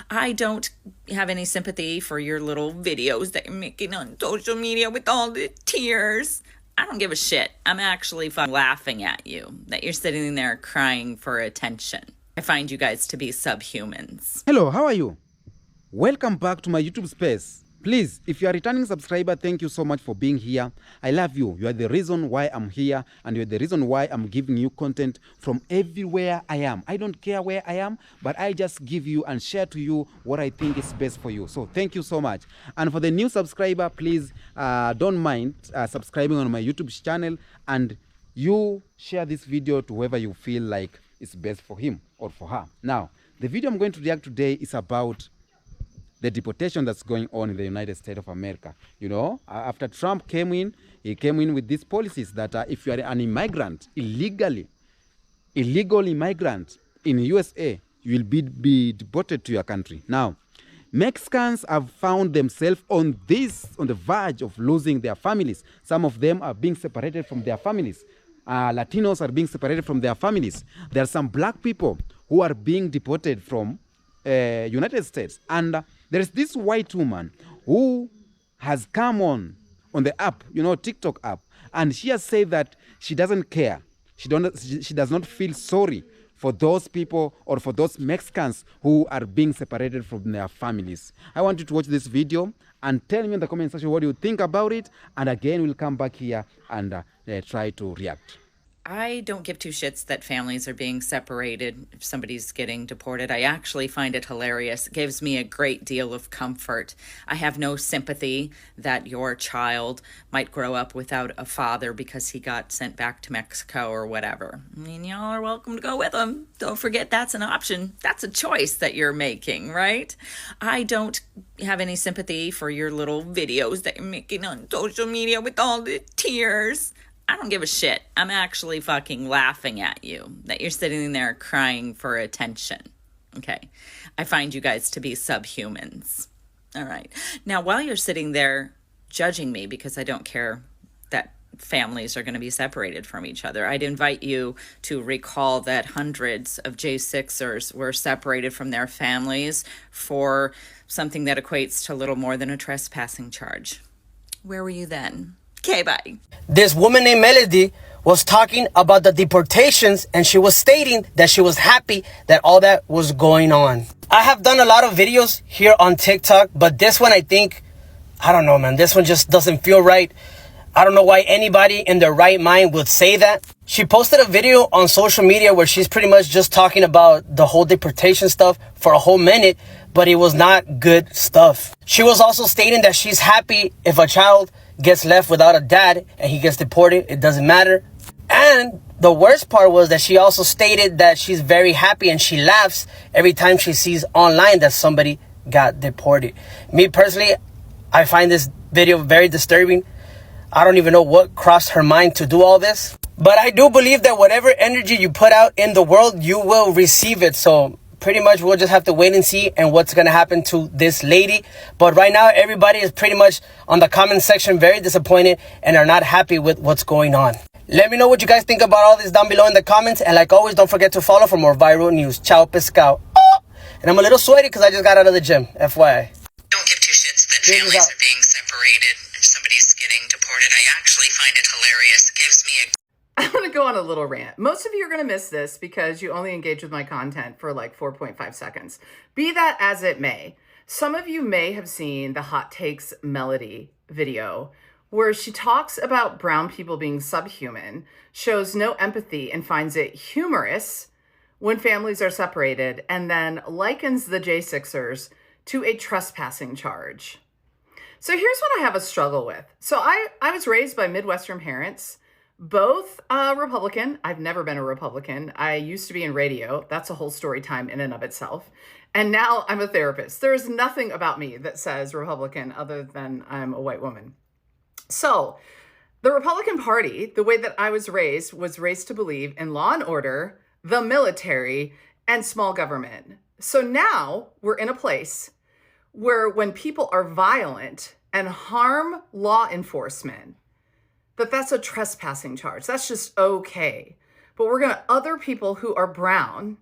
I don't have any sympathy for your little videos that you're making on social media with all the tears. I don't give a shit. I'm actually laughing at you that you're sitting there crying for attention. I find you guys to be subhumans. Hello, how are you? Welcome back to my YouTube space. Please, if you are a returning subscriber, thank you so much for being here. I love you. You are the reason why I'm here, and you're the reason why I'm giving you content from everywhere I am. I don't care where I am, but I just give you and share to you what I think is best for you. So thank you so much. And for the new subscriber, please don't mind subscribing on my YouTube channel, and you share this video to whoever you feel like it's best for him or for her. Now, the video I'm going to react today is about the deportation that's going on in the United States of America. You know, after Trump came in, he came in with these policies that if you are an immigrant, illegal immigrant in USA, you will be deported to your country. Now, Mexicans have found themselves on the verge of losing their families. Some of them are being separated from their families. Latinos are being separated from their families. There are some black people who are being deported from United States. And there is this white woman who has come on the app, you know, TikTok app, and she has said that she doesn't care. She does not feel sorry for those people or for those Mexicans who are being separated from their families. I want you to watch this video and tell me in the comment section what you think about it. And again, we'll come back here and try to react. I don't give two shits that families are being separated if somebody's getting deported. I actually find it hilarious. It gives me a great deal of comfort. I have no sympathy that your child might grow up without a father because he got sent back to Mexico or whatever. I mean, y'all are welcome to go with him. Don't forget that's an option. That's a choice that you're making, right? I don't have any sympathy for your little videos that you're making on social media with all the tears. I don't give a shit. I'm actually fucking laughing at you that you're sitting there crying for attention. Okay. I find you guys to be subhumans. All right. Now, while you're sitting there judging me because I don't care that families are going to be separated from each other, I'd invite you to recall that hundreds of J6ers were separated from their families for something that equates to little more than a trespassing charge. Where were you then? Okay, bye. This woman named Melody was talking about the deportations, and she was stating that she was happy that all that was going on. I have done a lot of videos here on TikTok, but this one, I don't know, man. This one just doesn't feel right. I don't know why anybody in their right mind would say that. She posted a video on social media where she's pretty much just talking about the whole deportation stuff for a whole minute, but it was not good stuff. She was also stating that she's happy if a child gets left without a dad and he gets deported. It doesn't matter. And the worst part was that she also stated that she's very happy and she laughs every time she sees online that somebody got deported. Me personally, I find this video very disturbing. I don't even know what crossed her mind to do all this. But I do believe that whatever energy you put out in the world, you will receive it. So pretty much we'll just have to wait and see and what's going to happen to this lady. But right now, everybody is pretty much on the comment section very disappointed and are not happy with what's going on. Let me know what you guys think about all this down below in the comments. And like always, don't forget to follow for more viral news. Ciao, pescado. Oh! And I'm a little sweaty because I just got out of the gym. FYI. Don't give two shits that families are being separated if somebody's getting deported. I actually find it hilarious. It gives me a I'm going to go on a little rant. Most of you are going to miss this because you only engage with my content for like 4.5 seconds. Be that as it may, some of you may have seen the Hot Takes Melody video where she talks about brown people being subhuman, shows no empathy and finds it humorous when families are separated, and then likens the J6ers to a trespassing charge. So here's what I have a struggle with. So I was raised by Midwestern parents, both Republican. I've never been a Republican. I used to be in radio. That's a whole story time in and of itself. And now I'm a therapist. There's nothing about me that says Republican other than I'm a white woman. So the Republican Party, the way that I was raised to believe in law and order, the military, and small government. So now we're in a place where when people are violent and harm law enforcement, that's a trespassing charge. That's just okay. But we're going to other people who are brown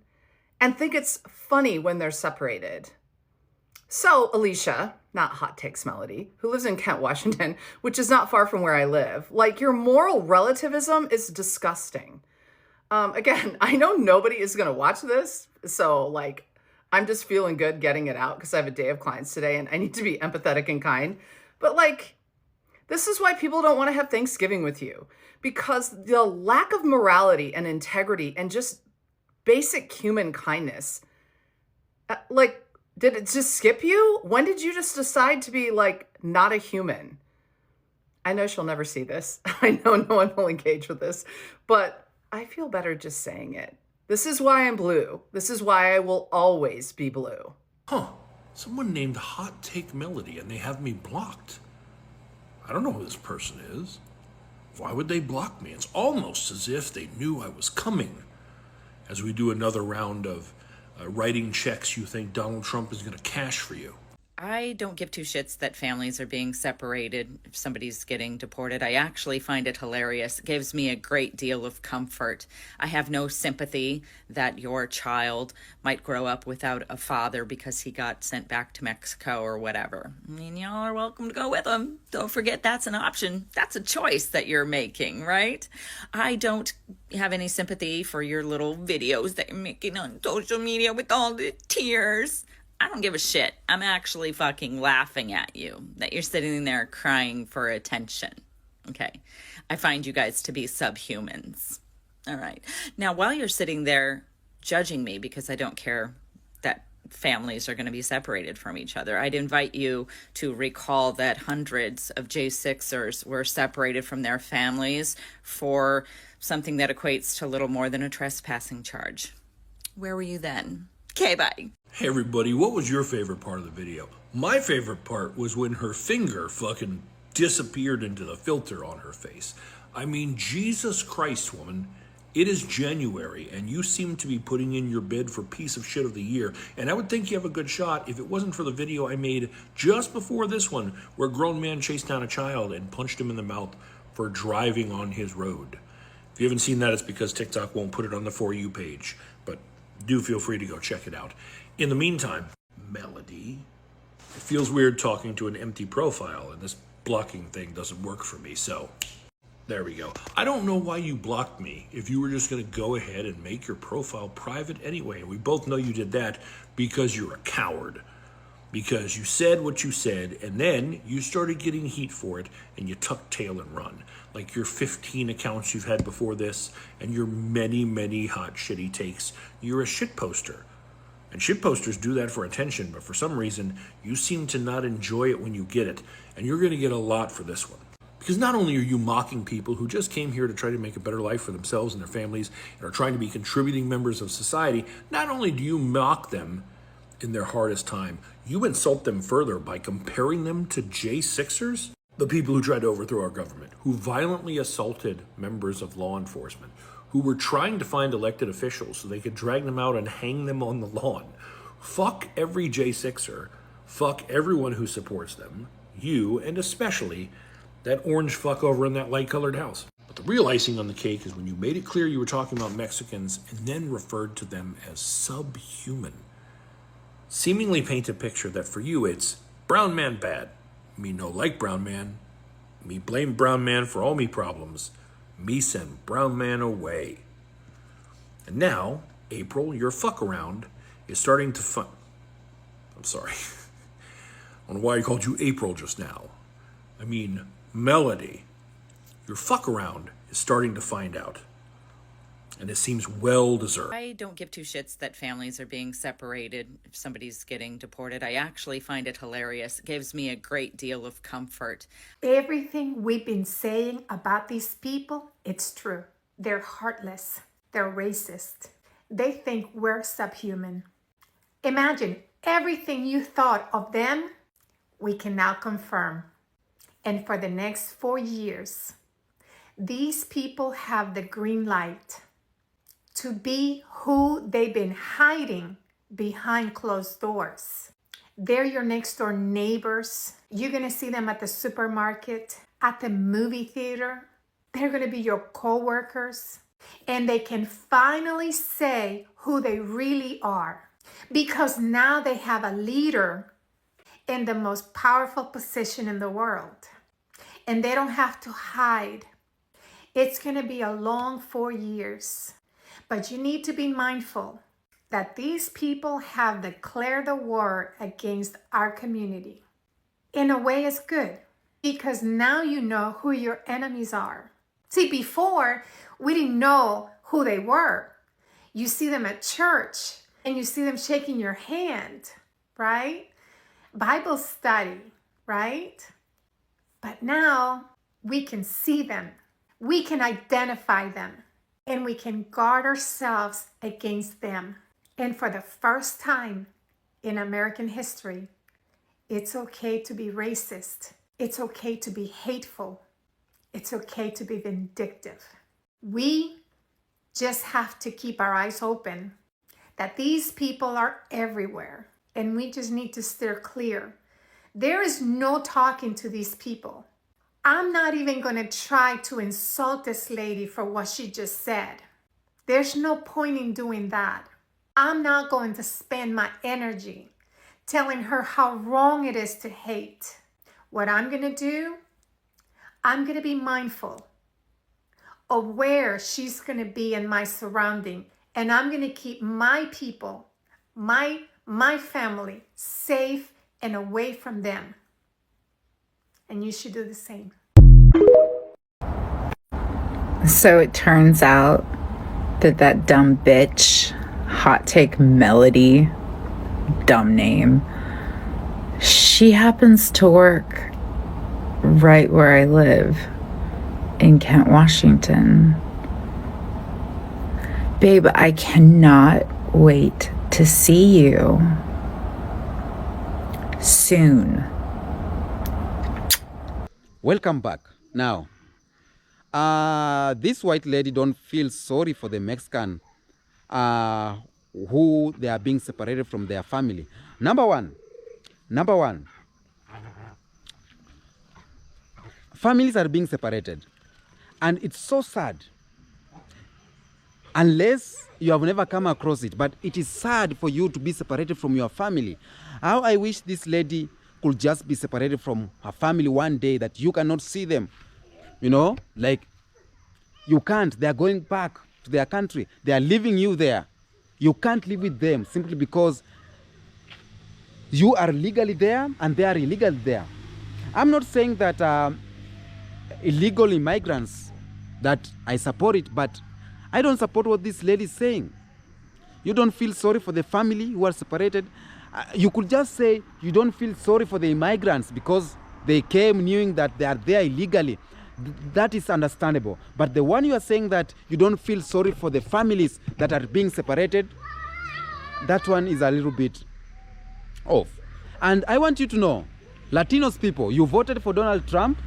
and think it's funny when they're separated. So, Alicia, not Hot Takes Melody, who lives in Kent, Washington, which is not far from where I live, like, your moral relativism is disgusting. Again, I know nobody is going to watch this, so, like, I'm just feeling good getting it out because I have a day of clients today and I need to be empathetic and kind. But, like, this is why people don't want to have Thanksgiving with you, because the lack of morality and integrity and just basic human kindness, like, did it just skip you? When did you just decide to be, like, not a human? I know she'll never see this. I know no one will engage with this, but I feel better just saying it. This is why I'm blue. This is why I will always be blue. Huh. Someone named Hot Take Melody and they have me blocked. I don't know who this person is. Why would they block me? It's almost as if they knew I was coming. As we do another round of writing checks you think Donald Trump is going to cash for you. I don't give two shits that families are being separated if somebody's getting deported. I actually find it hilarious. It gives me a great deal of comfort. I have no sympathy that your child might grow up without a father because he got sent back to Mexico or whatever. I mean, y'all are welcome to go with him. Don't forget that's an option. That's a choice that you're making, right? I don't have any sympathy for your little videos that you're making on social media with all the tears. I don't give a shit. I'm actually fucking laughing at you that you're sitting there crying for attention. Okay. I find you guys to be subhumans. All right. Now, while you're sitting there judging me because I don't care that families are going to be separated from each other, I'd invite you to recall that hundreds of J6ers were separated from their families for something that equates to little more than a trespassing charge. Where were you then? Okay, bye. Hey everybody, what was your favorite part of the video? My favorite part was when her finger fucking disappeared into the filter on her face. I mean, Jesus Christ, woman. It is January, and you seem to be putting in your bid for piece of shit of the year, and I would think you have a good shot if it wasn't for the video I made just before this one, where a grown man chased down a child and punched him in the mouth for driving on his road. If you haven't seen that, it's because TikTok won't put it on the For You page, but do feel free to go check it out. In the meantime, Melody, it feels weird talking to an empty profile, and this blocking thing doesn't work for me, so there we go. I don't know why you blocked me if you were just going to go ahead and make your profile private anyway. We both know you did that because you're a coward. Because you said what you said, and then you started getting heat for it, and you tucked tail and run. Like your 15 accounts you've had before this, and your many, many hot shitty takes. You're a shit poster. And shit posters do that for attention, but for some reason, you seem to not enjoy it when you get it. And you're going to get a lot for this one. Because not only are you mocking people who just came here to try to make a better life for themselves and their families and are trying to be contributing members of society, not only do you mock them in their hardest time, you insult them further by comparing them to J6ers, the people who tried to overthrow our government, who violently assaulted members of law enforcement, who were trying to find elected officials so they could drag them out and hang them on the lawn. Fuck every J6er. Fuck everyone who supports them. You, and especially that orange fuck over in that light-colored house. But the real icing on the cake is when you made it clear you were talking about Mexicans and then referred to them as subhuman. Seemingly paint a picture that for you it's brown man bad. Me no like brown man. Me blame brown man for all me problems. Me send brown man away. And now, April, your fuck around is starting to I'm sorry. I don't know why I called you April just now. I mean, Melody. Your fuck around is starting to find out. And it seems well deserved. I don't give two shits that families are being separated if somebody's getting deported. I actually find it hilarious. It gives me a great deal of comfort. Everything we've been saying about these people, it's true. They're heartless. They're racist. They think we're subhuman. Imagine everything you thought of them, we can now confirm. And for the next 4 years, these people have the green light to be who they've been hiding behind closed doors. They're your next door neighbors. You're going to see them at the supermarket, at the movie theater. They're going to be your co-workers. And they can finally say who they really are. Because now they have a leader in the most powerful position in the world. And they don't have to hide. It's going to be a long 4 years. But you need to be mindful that these people have declared the war against our community. In a way, it's good because now you know who your enemies are. See, before, we didn't know who they were. You see them at church and you see them shaking your hand, right? Bible study, right? But now we can see them. We can identify them and we can guard ourselves against them. And for the first time in American history, it's okay to be racist. It's okay to be hateful. It's okay to be vindictive. We just have to keep our eyes open that these people are everywhere and we just need to steer clear. There is no talking to these people. I'm not even going to try to insult this lady for what she just said. There's no point in doing that. I'm not going to spend my energy telling her how wrong it is to hate. What I'm going to do, I'm going to be mindful of where she's going to be in my surrounding. And I'm going to keep my people, my family safe and away from them. And you should do the same. So it turns out that dumb bitch, Hot Take Melody, dumb name, she happens to work right where I live in Kent, Washington. Babe, I cannot wait to see you soon. Welcome back. Now, this white lady don't feel sorry for the Mexican who they are being separated from their family. Number one, families are being separated. And it's so sad. Unless you have never come across it, but it is sad for you to be separated from your family. How I wish this lady could just be separated from her family one day, that you cannot see them. You know, like you can't. They are going back to their country. They are leaving you there. You can't live with them simply because you are legally there and they are illegally there. I'm not saying that illegal immigrants, that I support it, but I don't support what this lady is saying. You don't feel sorry for the family who are separated. You could just say you don't feel sorry for the immigrants because they came knowing that they are there illegally. That is understandable. But the one you are saying that you don't feel sorry for the families that are being separated, that one is a little bit off. And I want you to know, Latinos people, you voted for Donald Trump,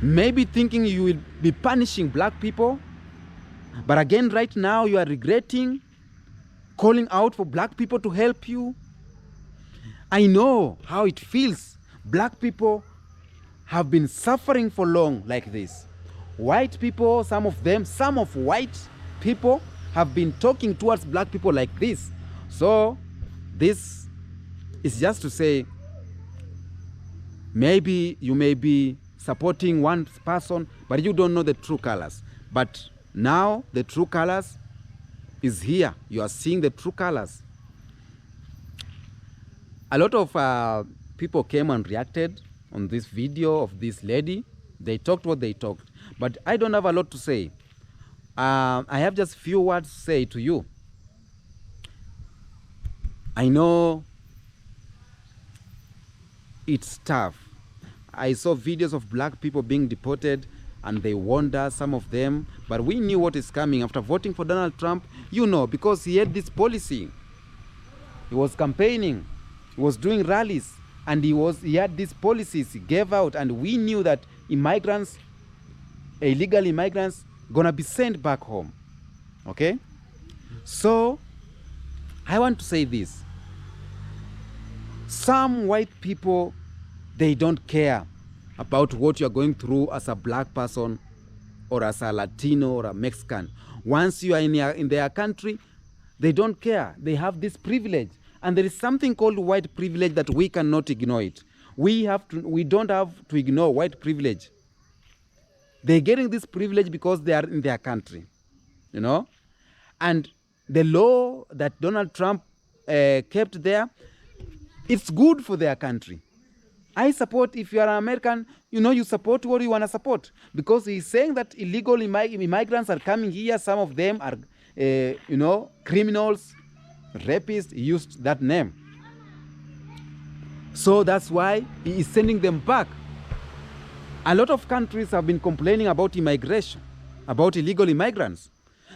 maybe thinking you will be punishing black people. But again, right now, you are regretting calling out for black people to help you. I know how it feels. Black people have been suffering for long like this. White people, some of white people have been talking towards black people like this. So this is just to say, maybe you may be supporting one person, but you don't know the true colors. But now the true colors is here. You are seeing the true colors. A lot of people came and reacted on this video of this lady. They talked what they talked, but I don't have a lot to say. I have just few words to say to you. I know it's tough. I saw videos of black people being deported and they wonder, some of them, but we knew what is coming after voting for Donald Trump, you know, because he had this policy. He was campaigning, he was doing rallies, and he had these policies he gave out, and we knew that immigrants, illegal immigrants, gonna be sent back home. Okay? So I want to say this. Some white people, they don't care about what you're going through as a black person or as a Latino or a Mexican. Once you are in their country, they don't care. They have this privilege. And there is something called white privilege that we cannot ignore it. We don't have to ignore white privilege. They're getting this privilege because they are in their country, you know? And the law that Donald Trump kept there, it's good for their country. I support, if you are an American, you support what you want to support. Because he's saying that illegal immigrants are coming here. Some of them are, criminals, rapists. He used that name. So that's why he is sending them back. A lot of countries have been complaining about immigration, about illegal immigrants.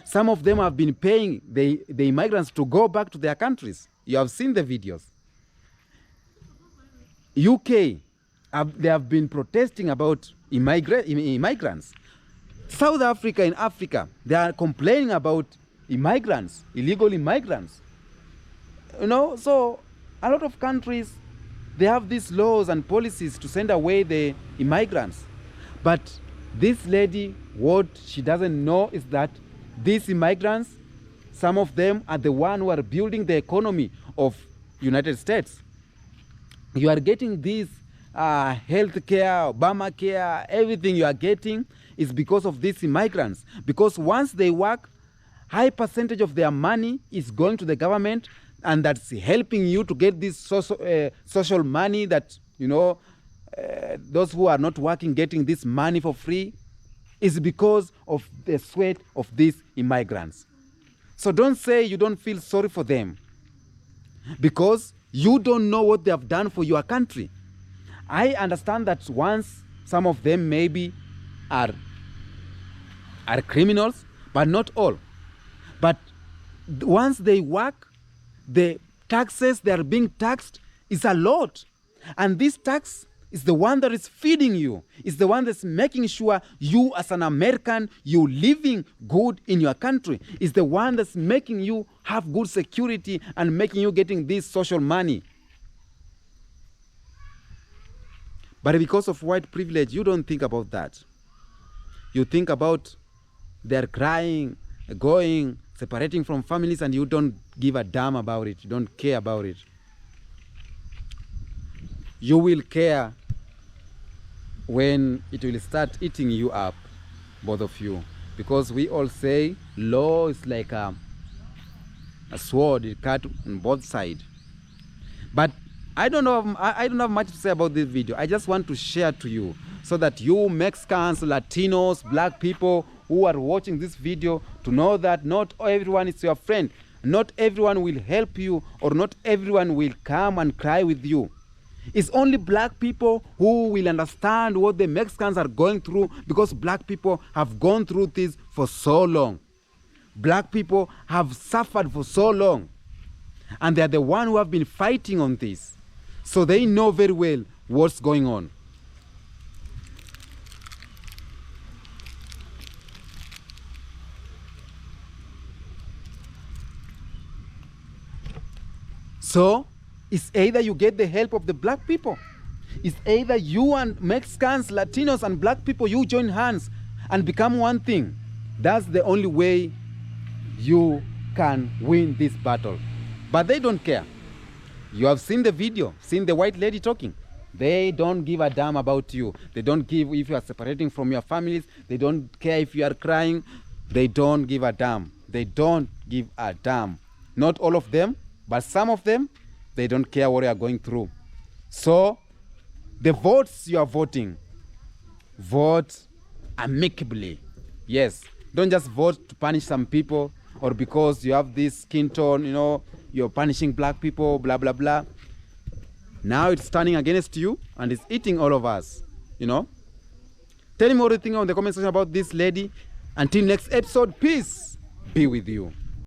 Some of them have been paying the immigrants to go back to their countries. You have seen the videos. UK, they have been protesting about immigrants. South Africa, in Africa, they are complaining about immigrants, illegal immigrants. So a lot of countries, they have these laws and policies to send away the immigrants. But this lady, what she doesn't know is that these immigrants, some of them are the ones who are building the economy of United States. You are getting this health care, Obamacare, everything you are getting is because of these immigrants. Because once they work, high percentage of their money is going to the government, and that's helping you to get this social money that, those who are not working getting this money for free is because of the sweat of these immigrants. So don't say you don't feel sorry for them, because you don't know what they have done for your country. I understand that once some of them maybe are criminals, but not all. But once they work, the taxes they are being taxed is a lot. And this tax is the one that is feeding you. It's the one that's making sure you as an American, you living good in your country. It's the one that's making you have good security and making you getting this social money. But because of white privilege, you don't think about that. You think about they're crying, going, separating from families, and you don't give a damn about it. You don't care about it. You will care when it will start eating you up, both of you. Because we all say law is like a sword, it cut on both sides. But I don't have much to say about this video. I just want to share to you so that you Mexicans, Latinos, black people who are watching this video to know that not everyone is your friend. Not everyone will help you, or not everyone will come and cry with you. It's only black people who will understand what the Mexicans are going through, because black people have gone through this for so long. Black people have suffered for so long. And they are the ones who have been fighting on this. So they know very well what's going on. So it's either you get the help of the black people. It's either you and Mexicans, Latinos, and black people, you join hands and become one thing. That's the only way you can win this battle. But they don't care. You have seen the video, seen the white lady talking. They don't give a damn about you. They don't give if you are separating from your families. They don't care if you are crying. They don't give a damn. They don't give a damn. Not all of them, but some of them, they don't care what you are going through. So the votes you are voting, vote amicably. Yes, don't just vote to punish some people, or because you have this skin tone, you're punishing black people, blah, blah, blah. Now it's turning against you, and it's eating all of us, Tell me what you think in the comment section about this lady. Until next episode, peace be with you.